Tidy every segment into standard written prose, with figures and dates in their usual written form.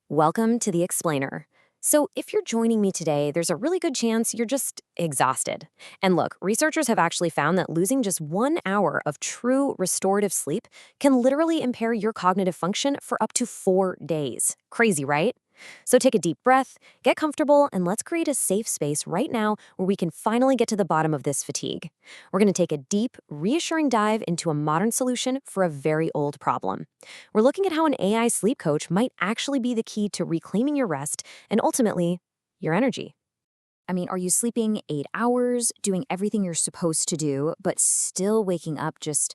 Welcome to The Explainer. So, if you're joining me today, there's a really good chance you're just exhausted. And look, researchers have actually found that losing just 1 hour of true restorative sleep can literally impair your cognitive function for up to 4 days. Crazy, right? So, take a deep breath, get comfortable, and let's create a safe space right now where we can finally get to the bottom of this fatigue. We're going to take a deep, reassuring dive into a modern solution for a very old problem. We're looking at how an AI sleep coach might actually be the key to reclaiming your rest and ultimately your energy. I mean, are you sleeping 8 hours, doing everything you're supposed to do, but still waking up just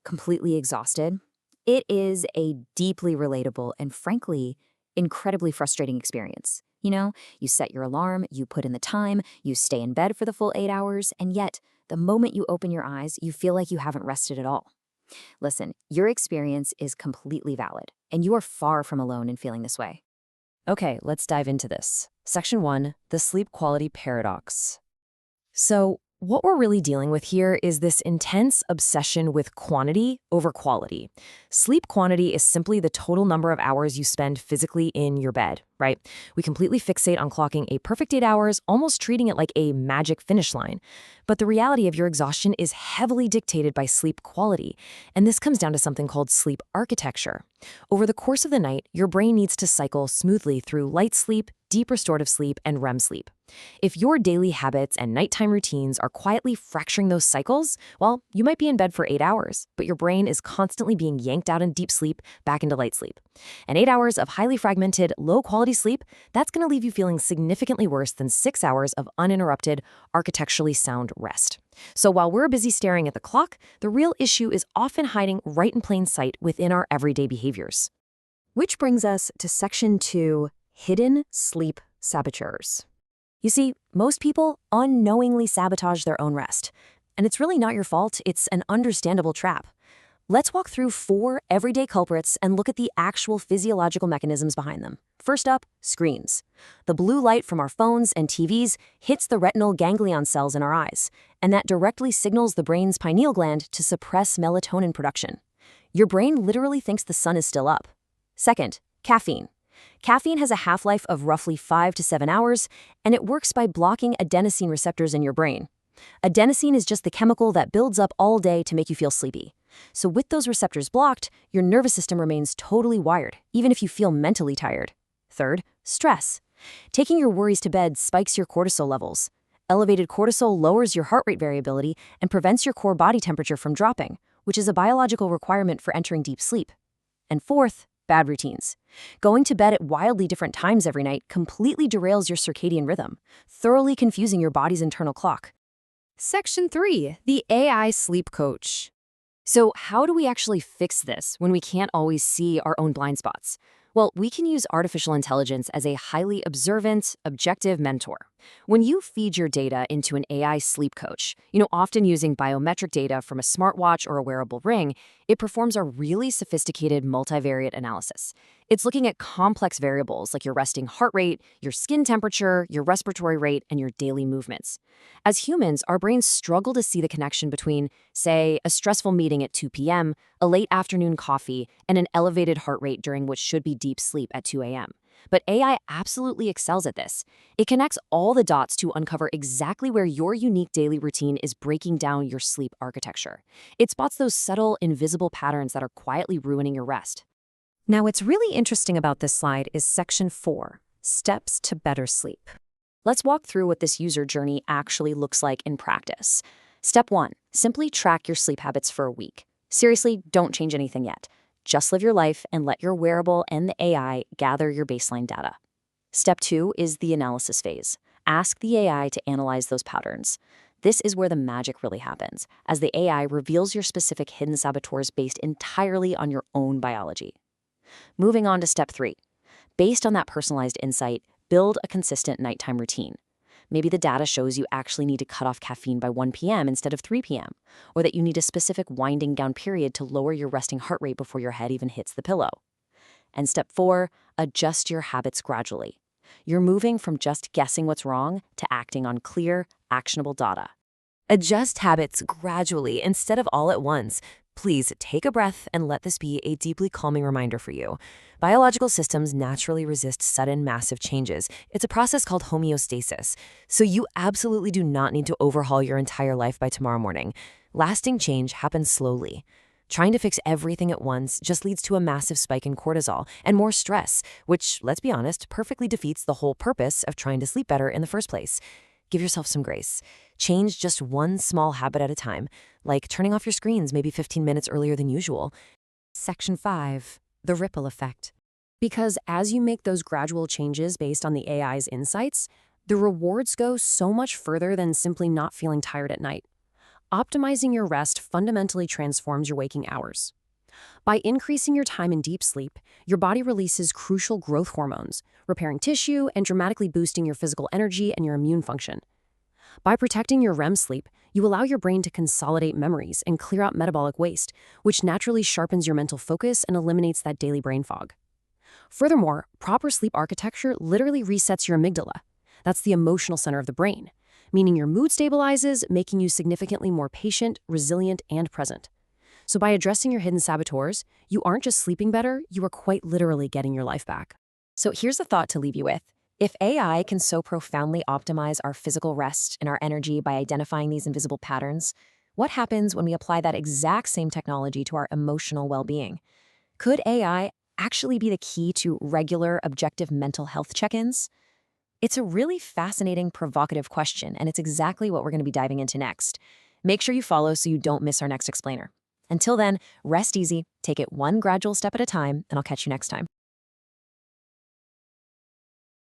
completely exhausted? It is a deeply relatable and frankly, incredibly frustrating experience. You set your alarm, you put in the time, you stay in bed for the full 8 hours, and yet the moment you open your eyes, you feel like you haven't rested at all. Listen, your experience is completely valid, and you are far from alone in feeling this way. Okay, let's dive into this. Section 1, the sleep quality paradox. So, what we're really dealing with here is this intense obsession with quantity over quality. Sleep quantity is simply the total number of hours you spend physically in your bed, right? We completely fixate on clocking a perfect 8 hours, almost treating it like a magic finish line. But the reality of your exhaustion is heavily dictated by sleep quality, and this comes down to something called sleep architecture. Over the course of the night, your brain needs to cycle smoothly through light sleep, deep restorative sleep, and REM sleep. If your daily habits and nighttime routines are quietly fracturing those cycles, well, you might be in bed for 8 hours, but your brain is constantly being yanked out in deep sleep back into light sleep. And 8 hours of highly fragmented, low-quality sleep, that's going to leave you feeling significantly worse than 6 hours of uninterrupted, architecturally sound rest. So while we're busy staring at the clock, the real issue is often hiding right in plain sight within our everyday behaviors. Which brings us to Section 2, hidden sleep saboteurs. You see, most people unknowingly sabotage their own rest. And it's really not your fault, it's an understandable trap. Let's walk through 4 everyday culprits and look at the actual physiological mechanisms behind them. First up, screens. The blue light from our phones and TVs hits the retinal ganglion cells in our eyes, and that directly signals the brain's pineal gland to suppress melatonin production. Your brain literally thinks the sun is still up. Second, caffeine. Caffeine has a half-life of roughly 5 to 7 hours, and it works by blocking adenosine receptors in your brain. Adenosine is just the chemical that builds up all day to make you feel sleepy. So with those receptors blocked, your nervous system remains totally wired, even if you feel mentally tired. Third, stress. Taking your worries to bed spikes your cortisol levels. Elevated cortisol lowers your heart rate variability and prevents your core body temperature from dropping, which is a biological requirement for entering deep sleep. And fourth, bad routines. Going to bed at wildly different times every night completely derails your circadian rhythm, thoroughly confusing your body's internal clock. Section 3, the AI sleep coach. So how do we actually fix this when we can't always see our own blind spots? Well, we can use artificial intelligence as a highly observant, objective mentor. When you feed your data into an AI sleep coach, often using biometric data from a smartwatch or a wearable ring, it performs a really sophisticated multivariate analysis. It's looking at complex variables like your resting heart rate, your skin temperature, your respiratory rate, and your daily movements. As humans, our brains struggle to see the connection between, say, a stressful meeting at 2 p.m., a late afternoon coffee, and an elevated heart rate during what should be deep sleep at 2 a.m. But AI absolutely excels at this. It connects all the dots to uncover exactly where your unique daily routine is breaking down your sleep architecture. It spots those subtle, invisible patterns that are quietly ruining your rest. Now, what's really interesting about this slide is Section 4, Steps to Better Sleep. Let's walk through what this user journey actually looks like in practice. Step 1, simply track your sleep habits for a week. Seriously, don't change anything yet. Just live your life and let your wearable and the AI gather your baseline data. Step 2 is the analysis phase. Ask the AI to analyze those patterns. This is where the magic really happens, as the AI reveals your specific hidden saboteurs based entirely on your own biology. Moving on to Step 3. Based on that personalized insight, build a consistent nighttime routine. Maybe the data shows you actually need to cut off caffeine by 1 p.m. instead of 3 p.m., or that you need a specific winding down period to lower your resting heart rate before your head even hits the pillow. And Step 4, adjust your habits gradually. You're moving from just guessing what's wrong to acting on clear, actionable data. Adjust habits gradually instead of all at once. Please take a breath and let this be a deeply calming reminder for you. Biological systems naturally resist sudden, massive changes. It's a process called homeostasis. So you absolutely do not need to overhaul your entire life by tomorrow morning. Lasting change happens slowly. Trying to fix everything at once just leads to a massive spike in cortisol and more stress, which, let's be honest, perfectly defeats the whole purpose of trying to sleep better in the first place. Give yourself some grace. Change just one small habit at a time, like turning off your screens maybe 15 minutes earlier than usual. Section 5. The ripple effect. Because as you make those gradual changes based on the AI's insights, the rewards go so much further than simply not feeling tired at night. Optimizing your rest fundamentally transforms your waking hours. By increasing your time in deep sleep, your body releases crucial growth hormones, repairing tissue and dramatically boosting your physical energy and your immune function. By protecting your REM sleep, you allow your brain to consolidate memories and clear out metabolic waste, which naturally sharpens your mental focus and eliminates that daily brain fog. Furthermore, proper sleep architecture literally resets your amygdala. That's the emotional center of the brain, meaning your mood stabilizes, making you significantly more patient, resilient, and present. So by addressing your hidden saboteurs, you aren't just sleeping better, you are quite literally getting your life back. So here's a thought to leave you with. If AI can so profoundly optimize our physical rest and our energy by identifying these invisible patterns, what happens when we apply that exact same technology to our emotional well-being? Could AI actually be the key to regular, objective mental health check-ins? It's a really fascinating, provocative question, and it's exactly what we're going to be diving into next. Make sure you follow so you don't miss our next explainer. Until then, rest easy, take it one gradual step at a time, and I'll catch you next time.